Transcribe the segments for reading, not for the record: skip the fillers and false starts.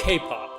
K-pop.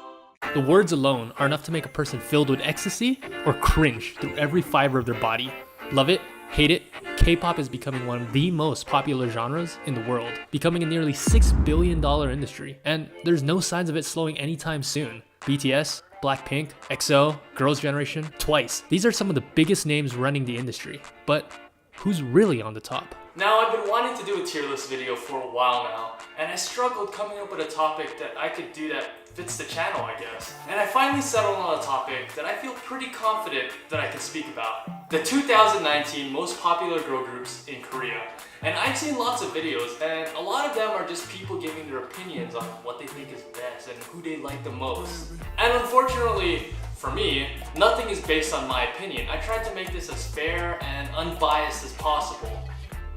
The words alone are enough to make a person filled with ecstasy or cringe through every fiber of their body. Love it, hate it, K-pop is becoming one of the most popular genres in the world, becoming a nearly $6 billion industry, and there's no signs of it slowing anytime soon. BTS, Blackpink, EXO, Girls' Generation, Twice. These are some of the biggest names running the industry, but who's really on the top? Now, I've been wanting to do a tier list video for a while now, and I struggled coming up with a topic that I could do that fits the channel, I guess. And I finally settled on a topic that I feel pretty confident that I can speak about. The 2019 most popular girl groups in Korea. And I've seen lots of videos, and a lot of them are just people giving their opinions on what they think is best and who they like the most. And unfortunately, for me, nothing is based on my opinion. I tried to make this as fair and unbiased as possible.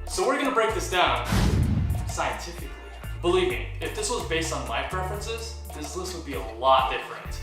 So we're gonna break this down scientifically. Believe me, if this was based on my preferences, this list would be a lot different.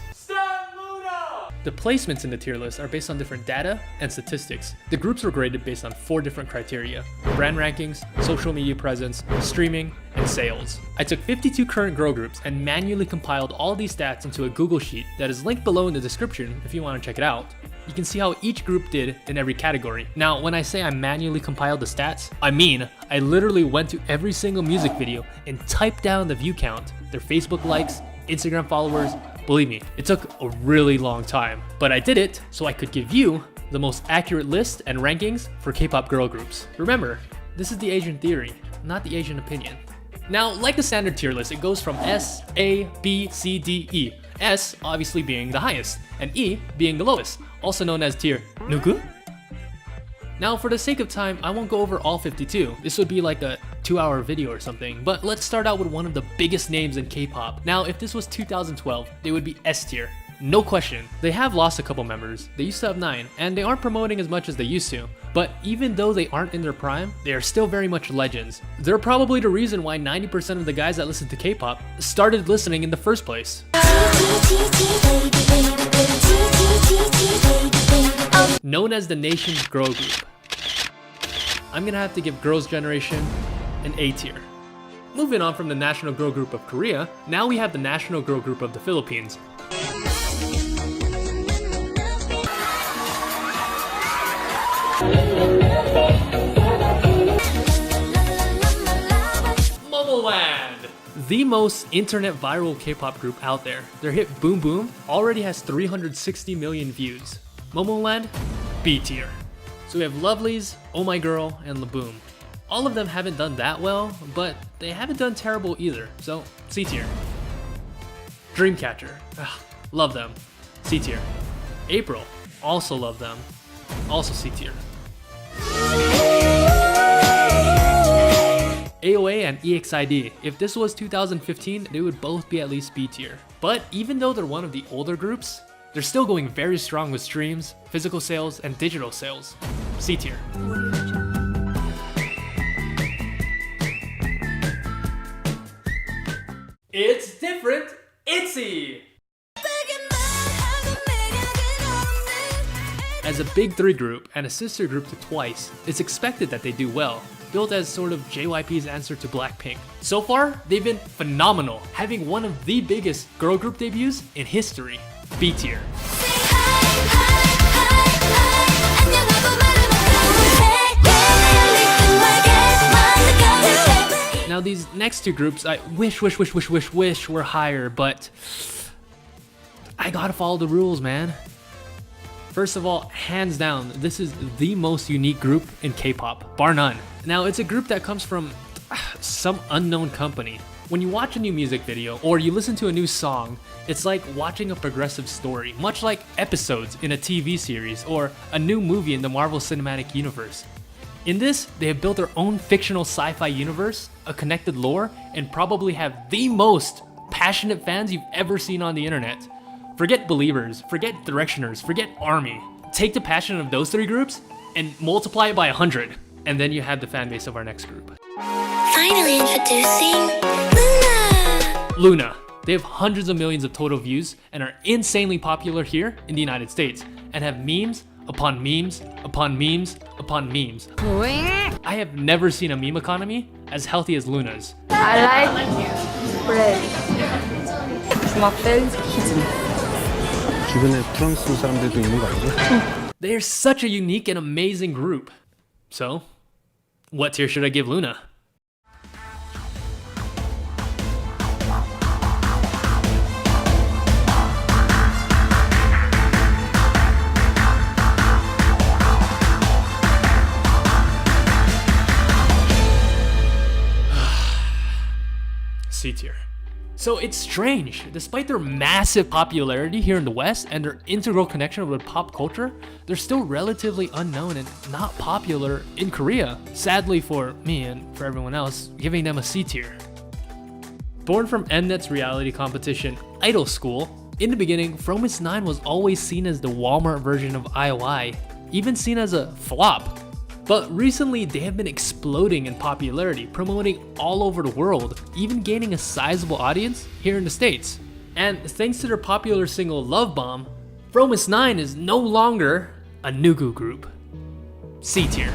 The placements in the tier list are based on different data and statistics. The groups were graded based on 4 different criteria: brand rankings, social media presence, streaming, and sales. I took 52 current girl groups and manually compiled all these stats into a Google Sheet that is linked below in the description if you want to check it out. You can see how each group did in every category. Now, when I say I manually compiled the stats, I mean I literally went to every single music video and typed down the view count, their Facebook likes, Instagram followers. Believe me, it took a really long time, but I did it so I could give you the most accurate list and rankings for K-pop girl groups. Remember, this is the Asian theory, not the Asian opinion. Now, like the standard tier list, it goes from S, A, B, C, D, E. S obviously being the highest, and E being the lowest, also known as tier 누구? Now, for the sake of time, I won't go over all 52. This would be like a 2-hour video or something, but let's start out with one of the biggest names in K-pop. Now, if this was 2012, they would be S tier. No question. They have lost a couple members. They used to have 9, and they aren't promoting as much as they used to. But even though they aren't in their prime, they are still very much legends. They're probably the reason why 90% of the guys that listen to K-pop started listening in the first place. Known as the nation's girl group, I'm gonna have to give Girls' Generation an A tier. Moving on from the national girl group of Korea, now we have the national girl group of the Philippines. Momoland, the most internet viral K-pop group out there. Their hit Boom Boom already has 360 million views. Momoland, B tier. So we have Lovelyz, Oh My Girl, and Laboom. All of them haven't done that well, but they haven't done terrible either, so C tier. Dreamcatcher, love them, C tier. April, also love them, also C tier. AOA and EXID, if this was 2015, they would both be at least B tier. But even though they're one of the older groups, they're still going very strong with streams, physical sales, and digital sales. C tier. It's different, ITZY! As a big 3 group and a sister group to Twice, it's expected that they do well, built as sort of JYP's answer to Blackpink. So far, they've been phenomenal, having one of the biggest girl group debuts in history. B tier. Now these next 2 groups, I wish were higher, but I gotta follow the rules, man. First of all, hands down, this is the most unique group in K-pop, bar none. Now, it's a group that comes from some unknown company. When you watch a new music video or you listen to a new song, it's like watching a progressive story, much like episodes in a TV series or a new movie in the Marvel Cinematic Universe. In this, they have built their own fictional sci-fi universe, a connected lore, and probably have the most passionate fans you've ever seen on the internet. Forget Believers, forget Directioners, forget ARMY. Take the passion of those 3 groups and multiply it by 100, and then you have the fan base of our next group. Finally introducing Luna! Luna. They have hundreds of millions of total views and are insanely popular here in the United States and have memes upon memes upon memes upon memes. I have never seen a meme economy as healthy as Luna's. I like bread. 중학생 희진. 주변에 프랑스 사람들도 있는 거 아니죠? They're such a unique and amazing group. So, what tier should I give Luna? C tier. So it's strange, despite their massive popularity here in the West and their integral connection with pop culture, they're still relatively unknown and not popular in Korea. Sadly for me and for everyone else, giving them a C tier. Born from Mnet's reality competition, Idol School, in the beginning, Fromis 9 was always seen as the Walmart version of IOI, even seen as a flop. But recently, they have been exploding in popularity, promoting all over the world, even gaining a sizable audience here in the States. And thanks to their popular single Love Bomb, Fromis 9 is no longer a Nugu group. C tier.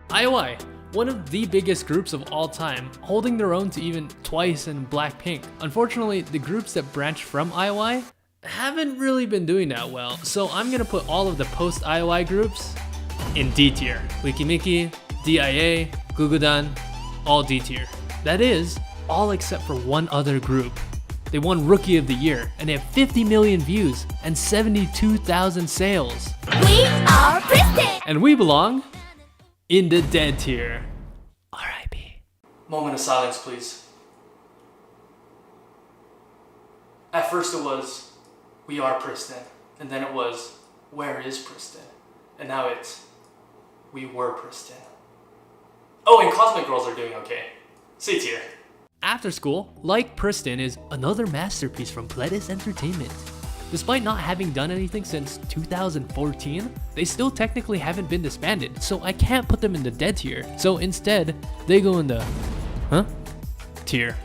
IOI, one of the biggest groups of all time, holding their own to even Twice and Blackpink. Unfortunately, the groups that branched from IOI haven't really been doing that well, so I'm gonna put all of the post-IOI groups in D tier. Wikimiki, DIA, Gugudan, all D tier. That is, all except for one other group. They won Rookie of the Year, and they have 50 million views and 72,000 sales. We are Kristen. And we belong in the dead tier. R.I.P. Moment of silence, please. At first it was, we are Pristin. And then it was, where is Pristin? And now it's, we were Pristin. Oh, and Cosmic Girls are doing okay. C tier. After School, like Pristin, is another masterpiece from Pledis Entertainment. Despite not having done anything since 2014, they still technically haven't been disbanded, so I can't put them in the dead tier. So instead, they go in the tier.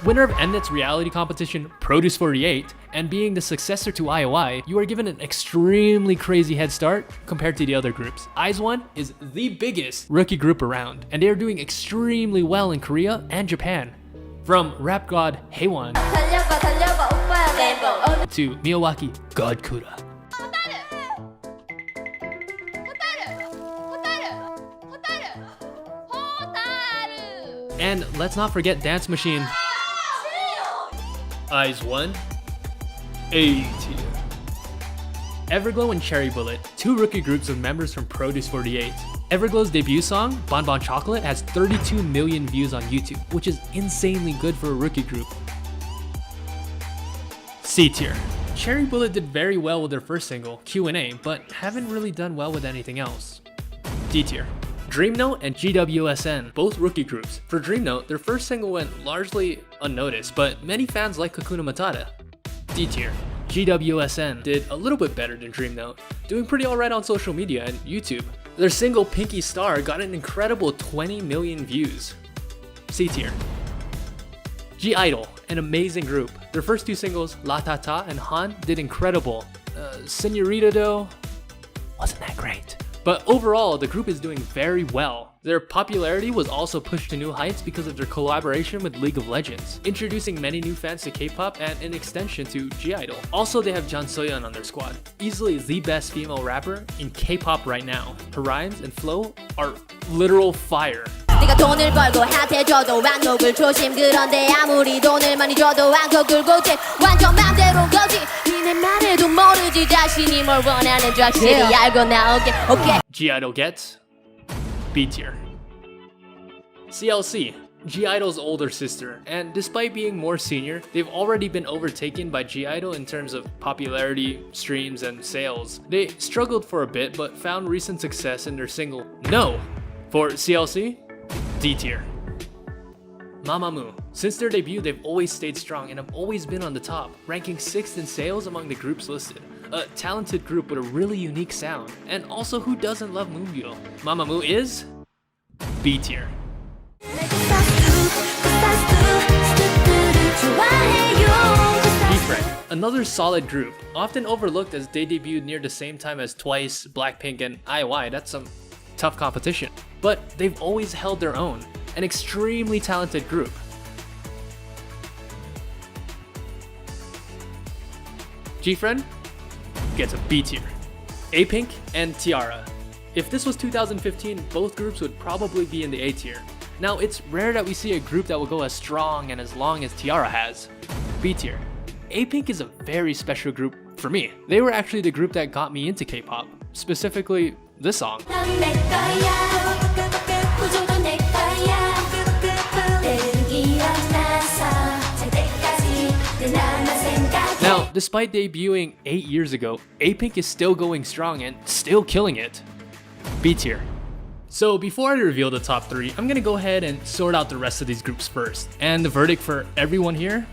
Winner of Mnet's reality competition, Produce 48, and being the successor to IOI, you are given an extremely crazy head start compared to the other groups. IZ*ONE is the biggest rookie group around, and they are doing extremely well in Korea and Japan. From rap god Haewon to Miyawaki God Kura. And let's not forget Dance Machine. IZ*ONE, A tier. Everglow and Cherry Bullet, two rookie groups of members from Produce 48. Everglow's debut song, Bon Bon Chocolate, has 32 million views on YouTube, which is insanely good for a rookie group. C tier. Cherry Bullet did very well with their first single, Q&A, but haven't really done well with anything else. D tier. Dreamnote and GWSN, both rookie groups. For Dreamnote, their first single went largely unnoticed, but many fans like Hakuna Matata. D tier. GWSN did a little bit better than Dreamnote, doing pretty alright on social media and YouTube. Their single Pinky Star got an incredible 20 million views. C tier. G-Idol, an amazing group. Their first two singles, La Ta Ta and Han, did incredible. Senorita though, wasn't that great. But overall, the group is doing very well. Their popularity was also pushed to new heights because of their collaboration with League of Legends, introducing many new fans to K-pop and an extension to G-Idol. Also, they have Jang So-yeon on their squad, easily the best female rapper in K-pop right now. Her rhymes and flow are literal fire. 네가 돈을 벌고 핫해져도 왕욕을 조심 그런데 아무리 돈을 많이 줘도 왕국을 고지 완전 맘대로인 거지 니네 말해도 모르지 자신이 뭘 원하는 줄 확실히 알고 나오게 오케이 G-Idol gets B tier. CLC, G-Idol's older sister, and despite being more senior, they've already been overtaken by G-Idol in terms of popularity, streams, and sales. They struggled for a bit but found recent success in their single No. For CLC, D tier. Mamamoo. Since their debut, they've always stayed strong and have always been on the top, ranking 6th in sales among the groups listed. A talented group with a really unique sound, and also who doesn't love Moonbyul? Mamamoo is B tier. B-Friend, another solid group, often overlooked as they debuted near the same time as Twice, Blackpink, and IOI. That's some tough competition, but they've always held their own. an extremely talented group. G-Friend gets a B tier. A-Pink and Tiara. If this was 2015, both groups would probably be in the A tier. Now, it's rare that we see a group that will go as strong and as long as Tiara has. B tier. A-Pink is a very special group for me. They were actually the group that got me into K-pop, specifically this song. Now, despite debuting 8 years ago, A-Pink is still going strong and still killing it. B tier. So before I reveal the top 3, I'm gonna go ahead and sort out the rest of these groups first. And the verdict for everyone here?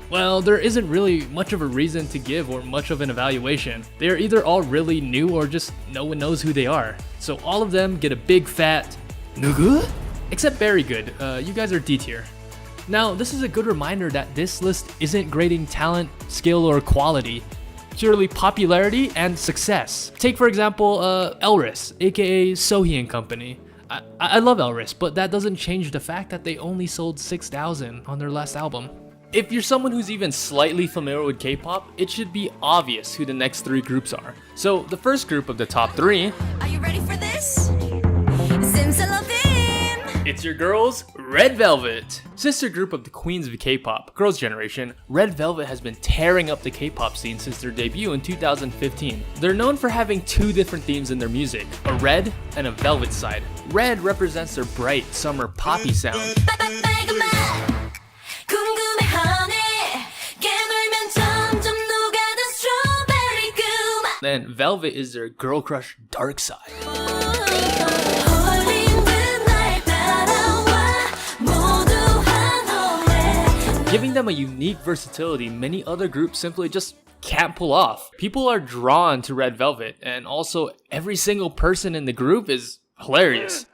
Well, there isn't really much of a reason to give or much of an evaluation. They are either all really new or just no one knows who they are. So all of them get a big fat nugu? Except Very Good, you guys are D tier. Now, this is a good reminder that this list isn't grading talent, skill, or quality, purely popularity and success. Take for example, Elris, aka Sohee and Company. I love Elris, but that doesn't change the fact that they only sold 6,000 on their last album. If you're someone who's even slightly familiar with K-pop, it should be obvious who the next 3 groups are. So the first group of the top 3, Are you ready for this? it's your girls, Red Velvet. Sister group of the queens of K-pop, Girls' Generation, Red Velvet has been tearing up the K-pop scene since their debut in 2015. They're known for having 2 different themes in their music, a red and a velvet side. Red represents their bright summer poppy sound. Then Velvet is their girl crush dark side. Giving them a unique versatility many other groups simply just can't pull off. People are drawn to Red Velvet, and also every single person in the group is hilarious.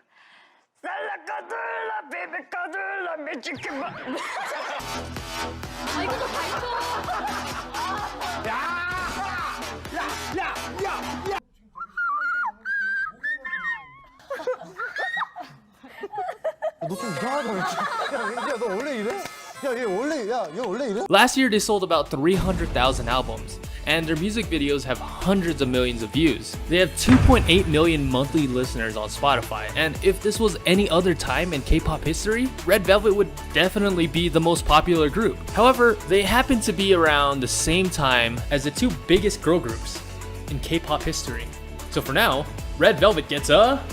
Last year they sold about 300,000 albums, and their music videos have hundreds of millions of views. They have 2.8 million monthly listeners on Spotify, and if this was any other time in K-pop history, Red Velvet would definitely be the most popular group. However, they happen to be around the same time as the 2 biggest girl groups in K-pop history. So for now, Red Velvet gets a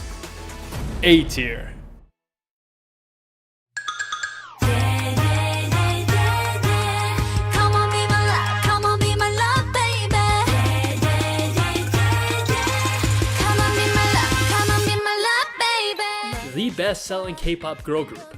A tier. The best-selling K-pop girl group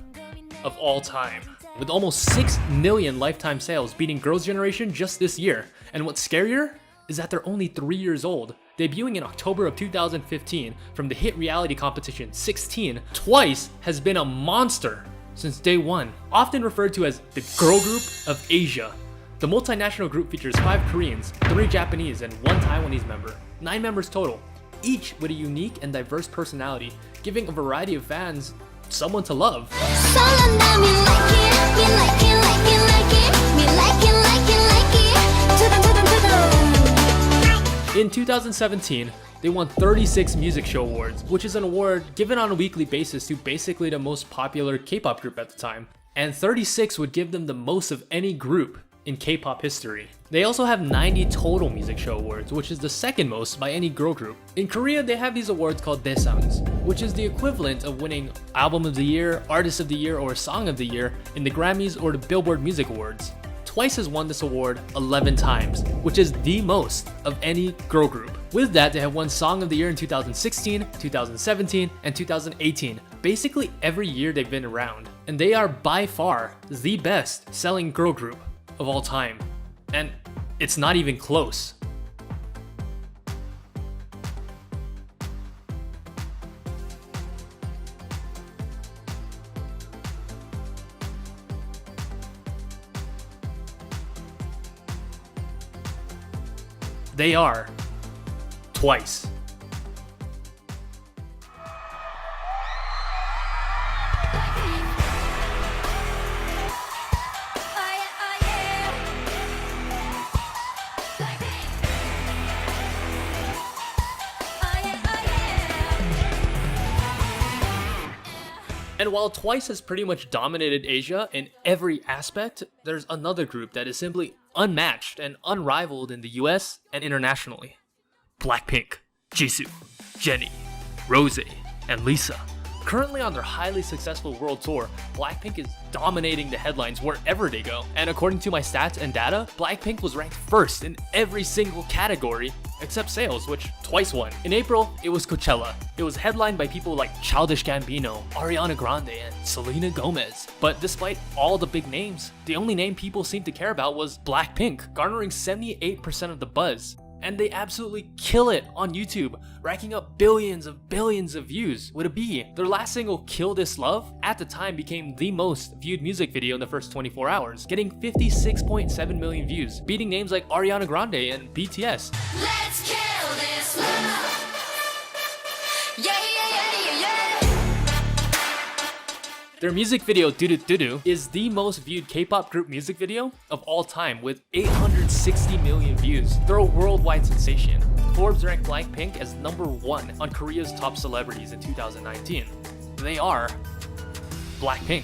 of all time, with almost 6 million lifetime sales, beating Girls' Generation just this year. And what's scarier is that they're only 3 years old. Debuting in October of 2015 from the hit reality competition 16, Twice has been a monster since day one. Often referred to as the girl group of Asia, the multinational group features 5 Koreans, 3 Japanese, and 1 Taiwanese member. 9 members total, each with a unique and diverse personality, giving a variety of fans someone to love. In 2017, they won 36 Music Show Awards, which is an award given on a weekly basis to basically the most popular K-pop group at the time. And 36 would give them the most of any group in K-pop history. They also have 90 total Music Show Awards, which is the second most by any girl group. In Korea, they have these awards called Daesangs, which is the equivalent of winning Album of the Year, Artist of the Year, or Song of the Year in the Grammys or the Billboard Music Awards. Twice has won this award 11 times, which is the most of any girl group. With that, they have won Song of the Year in 2016, 2017, and 2018. Basically every year they've been around. And they are by far the best selling girl group of all time. And it's not even close. They are Twice. And while Twice has pretty much dominated Asia in every aspect, there's another group that is simply unmatched and unrivaled in the US and internationally. Blackpink, Jisoo, Jennie, Rose, and Lisa. Currently on their highly successful world tour, Blackpink is dominating the headlines wherever they go. And according to my stats and data, Blackpink was ranked first in every single category except sales, which Twice won. In April, it was Coachella. It was headlined by people like Childish Gambino, Ariana Grande, and Selena Gomez. But despite all the big names, the only name people seemed to care about was Blackpink, garnering 78% of the buzz. And they absolutely kill it on YouTube, racking up billions of views with a B. Their last single, Kill This Love, at the time became the most viewed music video in the first 24 hours, getting 56.7 million views, beating names like Ariana Grande and BTS. Let's kill this love. Yeah, yeah, yeah, yeah. Their music video, Doo Doo Doo Doo, is the most viewed K-pop group music video of all time with 860 million views. They're a worldwide sensation. Forbes ranked Blackpink as #1 on Korea's top celebrities in 2019. They are Blackpink.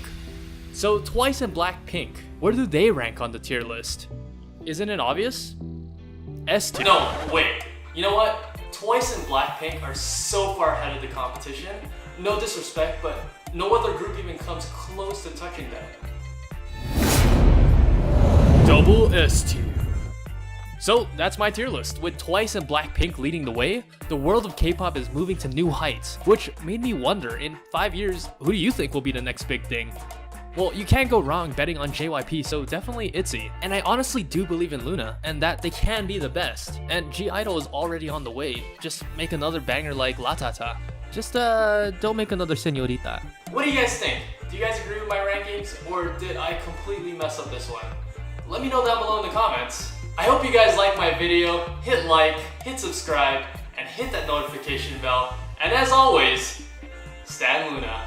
So Twice and Blackpink, where do they rank on the tier list? Isn't it obvious? S2. No, wait. You know what? Twice and Blackpink are so far ahead of the competition. No disrespect, but no other group even comes close to touching them. Double S tier. So that's my tier list. With Twice and Blackpink leading the way, the world of K-pop is moving to new heights, which made me wonder, in 5 years, who do you think will be the next big thing? Well, you can't go wrong betting on JYP, so definitely ITZY. And I honestly do believe in Luna, and that they can be the best. And G-Idol is already on the way. Just make another banger like La Ta Ta. Just don't make another Señorita. What do you guys think? Do you guys agree with my rankings, or did I completely mess up this one? Let me know down below in the comments. I hope you guys liked my video. Hit like, hit subscribe, and hit that notification bell. And as always, Stan Luna.